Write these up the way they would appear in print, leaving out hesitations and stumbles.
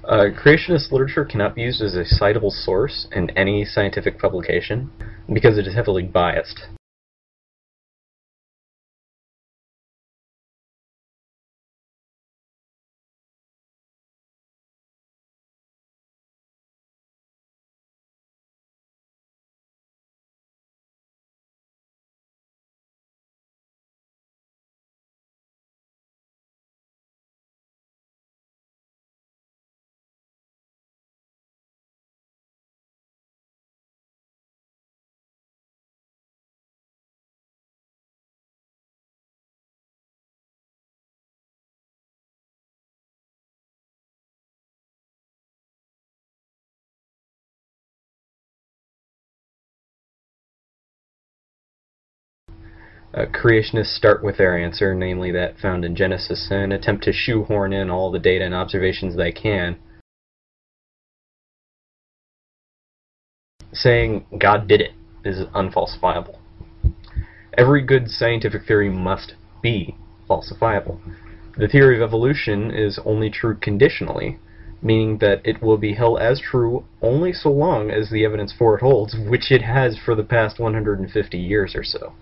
Creationist literature cannot be used as a citable source in any scientific publication because it is heavily biased. Creationists start with their answer, namely that found in Genesis, and attempt to shoehorn in all the data and observations they can, saying God did it is unfalsifiable. Every good scientific theory must be falsifiable. The theory of evolution is only true conditionally, meaning that it will be held as true only so long as the evidence for it holds, which it has for the past 150 years or so.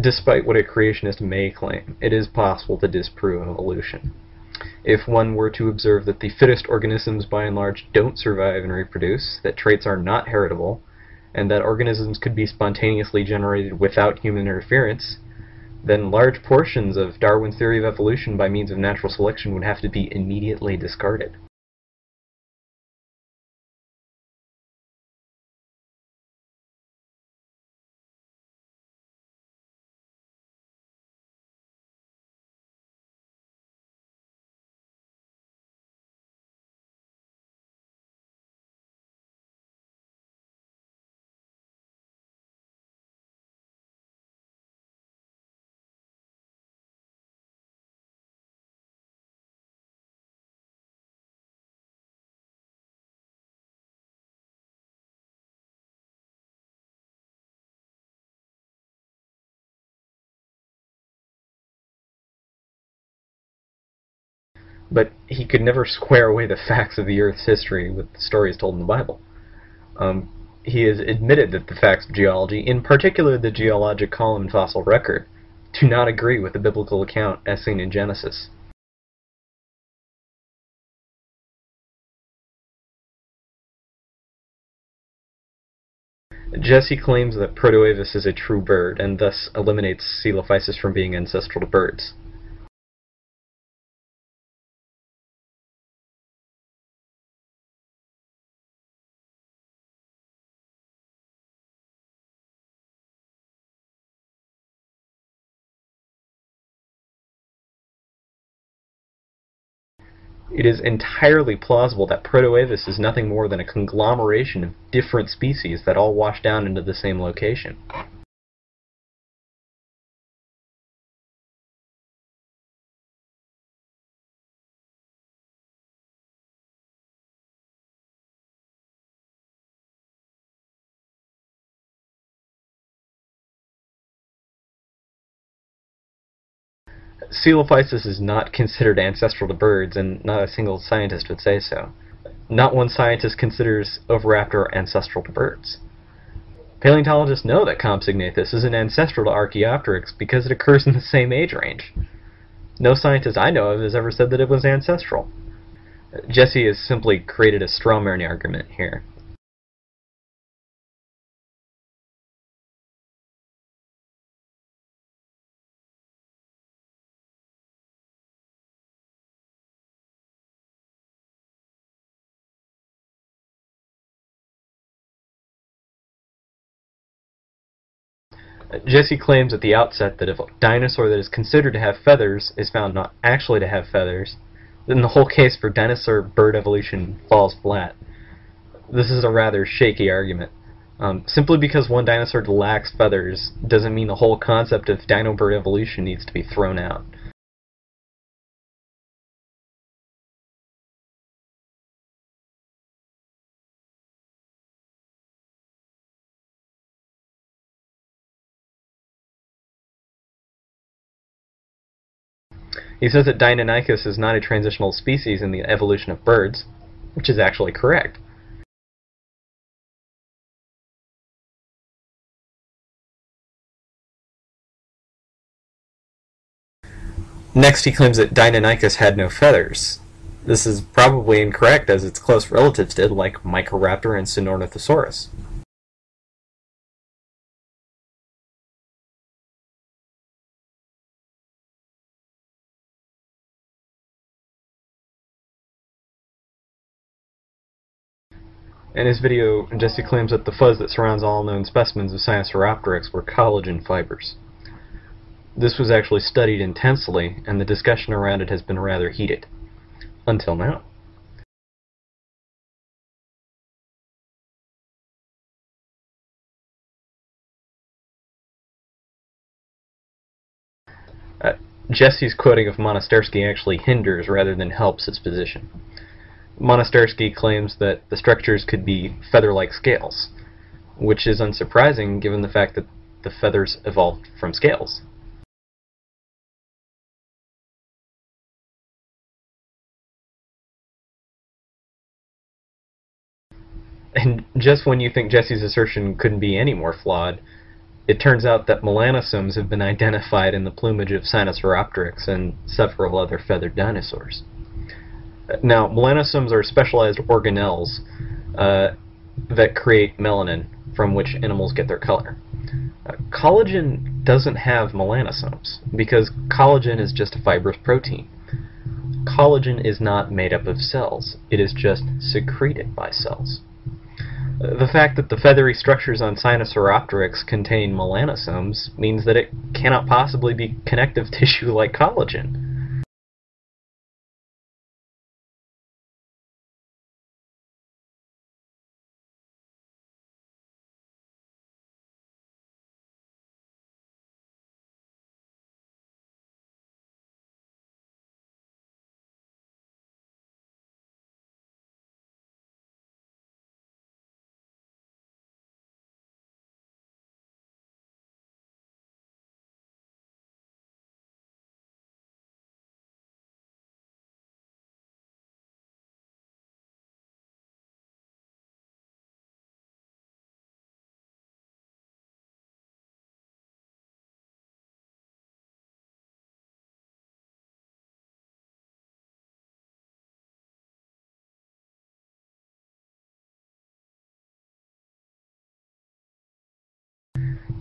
Despite what a creationist may claim, it is possible to disprove evolution. If one were to observe that the fittest organisms by and large don't survive and reproduce, that traits are not heritable, and that organisms could be spontaneously generated without human interference, then large portions of Darwin's theory of evolution by means of natural selection would have to be immediately discarded. But he could never square away the facts of the Earth's history with the stories told in the Bible. He has admitted that the facts of geology, in particular the geologic column and fossil record, do not agree with the biblical account as seen in Genesis. Jesse claims that Protoavis is a true bird, and thus eliminates Coelophysis from being ancestral to birds. It is entirely plausible that Protoavis is nothing more than a conglomeration of different species that all wash down into the same location. Coelophysis is not considered ancestral to birds, and not a single scientist would say so. Not one scientist considers Oviraptor ancestral to birds. Paleontologists know that Compsognathus isn't ancestral to Archaeopteryx because it occurs in the same age range. No scientist I know of has ever said that it was ancestral. Jesse has simply created a strawman argument here. Jesse claims at the outset that if a dinosaur that is considered to have feathers is found not actually to have feathers, then the whole case for dinosaur-bird evolution falls flat. This is a rather shaky argument. Simply because one dinosaur lacks feathers doesn't mean the whole concept of dino-bird evolution needs to be thrown out. He says that Deinonychus is not a transitional species in the evolution of birds, which is actually correct. Next, he claims that Deinonychus had no feathers. This is probably incorrect, as its close relatives did, like Microraptor and Sinornithosaurus. In his video, Jesse claims that the fuzz that surrounds all known specimens of Sinosauropteryx were collagen fibers. This was actually studied intensely, and the discussion around it has been rather heated. Until now. Jesse's quoting of Monastersky actually hinders rather than helps its position. Monastersky claims that the structures could be feather-like scales, which is unsurprising given the fact that the feathers evolved from scales. And just when you think Jesse's assertion couldn't be any more flawed, it turns out that melanosomes have been identified in the plumage of Sinosauropteryx and several other feathered dinosaurs. Now, melanosomes are specialized organelles that create melanin, from which animals get their color. Collagen doesn't have melanosomes, because collagen is just a fibrous protein. Collagen is not made up of cells, it is just secreted by cells. The fact that the feathery structures on Sinosauropteryx contain melanosomes means that it cannot possibly be connective tissue like collagen.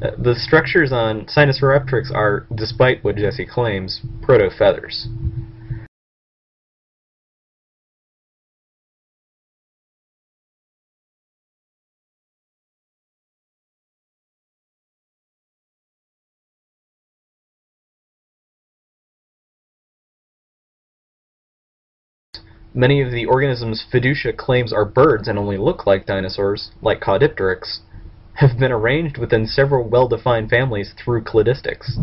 The structures on Sinosauropteryx are, despite what Jesse claims, proto-feathers. Many of the organisms Fiducia claims are birds and only look like dinosaurs, like Caudipteryx, have been arranged within several well-defined families through cladistics.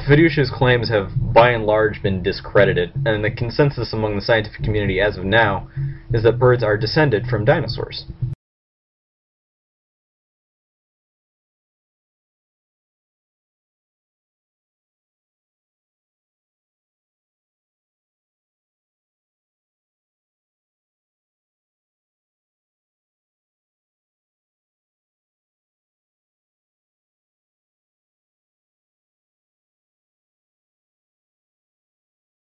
Fiducia's claims have by and large been discredited, and the consensus among the scientific community as of now is that birds are descended from dinosaurs.